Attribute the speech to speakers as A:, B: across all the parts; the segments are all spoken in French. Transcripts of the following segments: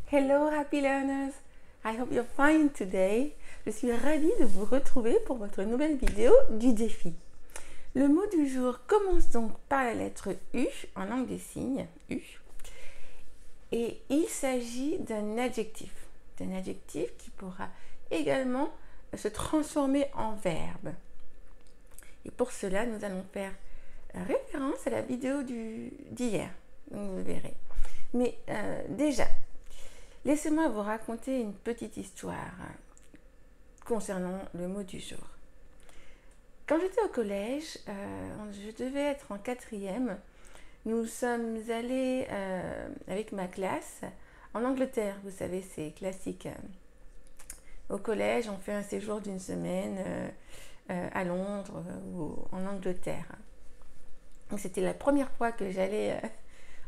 A: Hello happy learners, I hope you're fine today. Je suis ravie de vous retrouver pour votre nouvelle vidéo du défi. Le mot du jour commence donc par la lettre U en langue des signes, U. Et il s'agit d'un adjectif qui pourra également se transformer en verbe. Et pour cela, nous allons faire référence à la vidéo d'hier, donc vous verrez. Mais déjà, laissez-moi vous raconter une petite histoire concernant le mot du jour. Quand j'étais au collège, je devais être en 4e. Nous sommes allés avec ma classe en Angleterre. Vous savez, c'est classique. Au collège, on fait un séjour d'une semaine à Londres ou en Angleterre. Donc, c'était la première fois que j'allais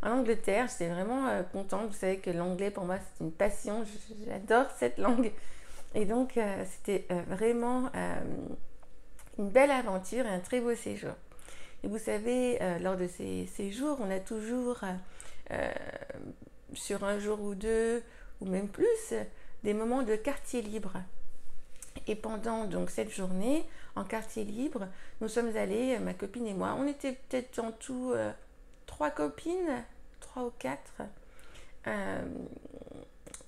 A: en Angleterre. J'étais vraiment contente. Vous savez que l'anglais, pour moi, c'est une passion. J'adore cette langue. Et donc, c'était vraiment une belle aventure et un très beau séjour. Et vous savez, lors de ces séjours, on a toujours, sur un jour ou deux, ou même plus, des moments de quartier libre. Et pendant donc cette journée, en quartier libre, nous sommes allés, ma copine et moi, on était peut-être en tout 3 copines, 3 ou 4,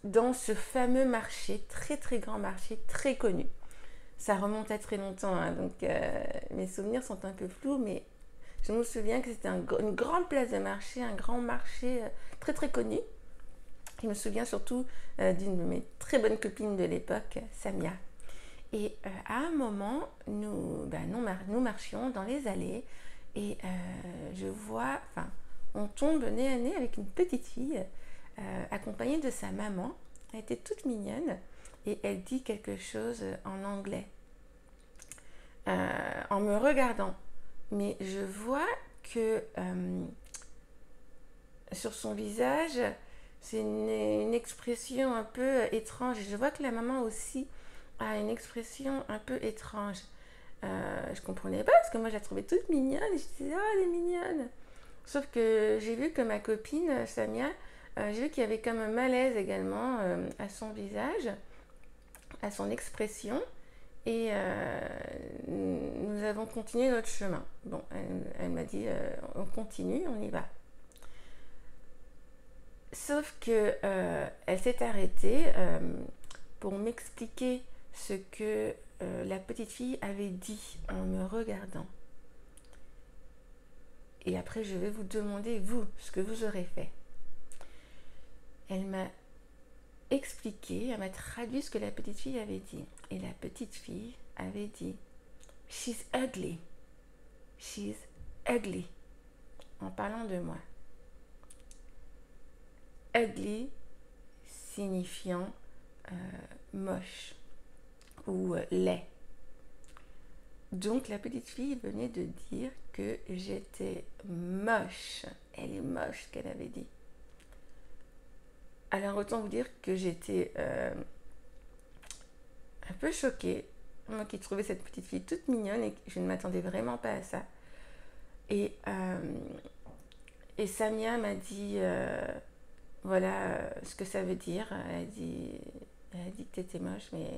A: dans ce fameux marché, très très grand marché, très connu. Ça remonte à très longtemps, hein, donc mes souvenirs sont un peu flous, mais je me souviens que c'était une grande place de marché, un grand marché très très connu. Je me souviens surtout d'une de mes très bonnes copines de l'époque, Samia. Et à un moment, nous marchions dans les allées et je vois, on tombe nez à nez avec une petite fille accompagnée de sa maman. Elle était toute mignonne et elle dit quelque chose en anglais en me regardant. Mais je vois que sur son visage, c'est une expression un peu étrange. Et je vois que la maman aussi a une expression un peu étrange. Je comprenais pas parce que moi je la trouvais toute mignonne et je disais oh elle est mignonne. Sauf que j'ai vu que ma copine Samia, j'ai vu qu'il y avait comme un malaise également à son visage, à son expression. Et nous avons continué notre chemin. Bon, elle m'a dit on continue, on y va. Sauf que elle s'est arrêtée pour m'expliquer ce que la petite fille avait dit en me regardant. Et après, je vais vous demander, vous, ce que vous aurez fait. Elle m'a expliqué, elle m'a traduit ce que la petite fille avait dit. Et la petite fille avait dit « She's ugly. She's ugly » en parlant de moi. Ugly signifiant moche ou laid. Donc la petite fille venait de dire que j'étais moche. Elle est moche, qu'elle avait dit. Alors autant vous dire que j'étais un peu choquée. Moi qui trouvais cette petite fille toute mignonne et je ne m'attendais vraiment pas à ça. Et Samia m'a dit voilà ce que ça veut dire. Elle a dit que tu étais moche, mais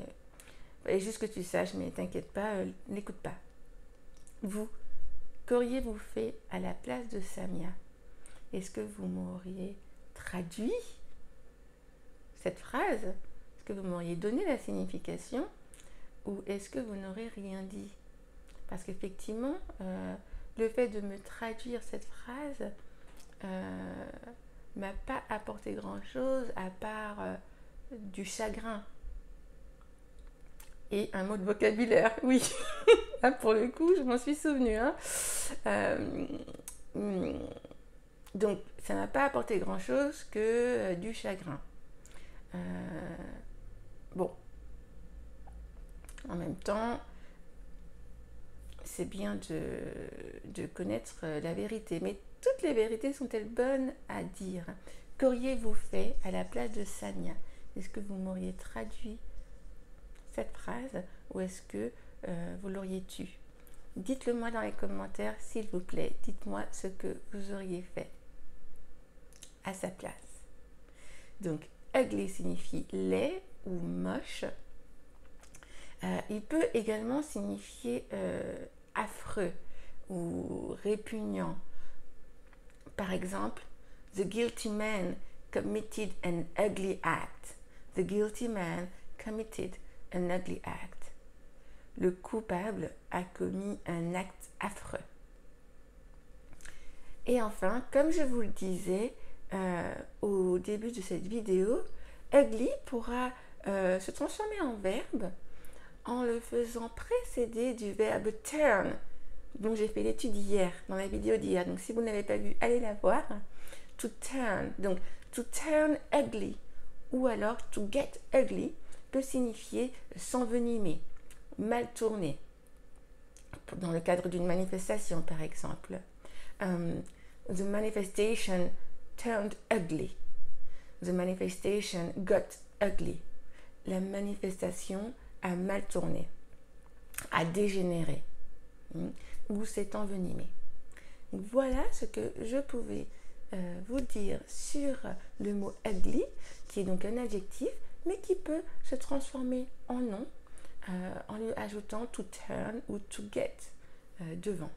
A: il juste que tu saches, mais t'inquiète pas, n'écoute pas. Vous, qu'auriez-vous fait à la place de Samia? Est-ce que vous m'auriez traduit cette phrase? Est-ce que vous m'auriez donné la signification? Ou est-ce que vous n'aurez rien dit? Parce qu'effectivement, le fait de me traduire cette phrase m'a pas apporté grand-chose à part du chagrin. Et un mot de vocabulaire, oui. Pour le coup, je m'en suis souvenue. Hein. Donc, ça n'a pas apporté grand-chose que du chagrin. Bon. En même temps, c'est bien de connaître la vérité. Mais toutes les vérités sont-elles bonnes à dire? Qu'auriez-vous fait à la place de Samia? Est-ce que vous m'auriez traduit cette phrase ou est-ce que vous l'auriez tue? Dites-le moi dans les commentaires, s'il vous plaît. Dites-moi ce que vous auriez fait à sa place. Donc, ugly signifie laid ou moche. Il peut également signifier affreux ou répugnant. Par exemple, the guilty man committed an ugly act. The guilty man committed an ugly act. Le coupable a commis un acte affreux. Et enfin, comme je vous le disais au début de cette vidéo, ugly pourra se transformer en verbe en le faisant précéder du verbe turn, dont j'ai fait l'étude hier, dans la vidéo d'hier. Donc si vous n'avez pas vu, allez la voir. To turn, donc to turn ugly, ou alors to get ugly, peut signifier s'envenimer, mal tourner. Dans le cadre d'une manifestation, par exemple. The manifestation turned ugly. The manifestation got ugly. La manifestation a mal tourné, a dégénéré, ou s'est envenimé. Voilà ce que je pouvais vous dire sur le mot ugly, qui est donc un adjectif, mais qui peut se transformer en nom en lui ajoutant to turn ou to get devant.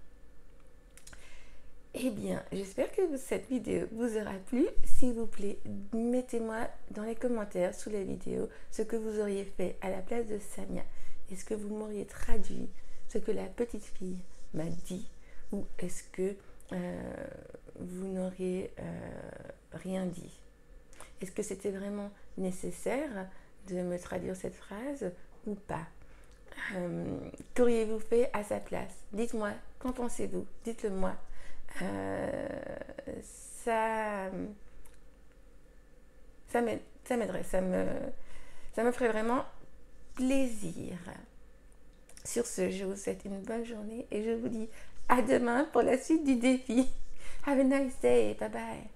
A: Eh bien, j'espère que cette vidéo vous aura plu. S'il vous plaît, mettez-moi dans les commentaires sous la vidéo ce que vous auriez fait à la place de Samia. Est-ce que vous m'auriez traduit ce que la petite fille m'a dit, ou est-ce que vous n'auriez rien dit? Est-ce que c'était vraiment nécessaire de me traduire cette phrase ou pas? Qu'auriez-vous fait à sa place? Dites-moi, qu'en pensez-vous? Dites-le moi. Ça m'aiderait, ça me ferait vraiment plaisir. Sur ce, je vous souhaite une bonne journée et je vous dis à demain pour la suite du défi. Have a nice day, bye bye.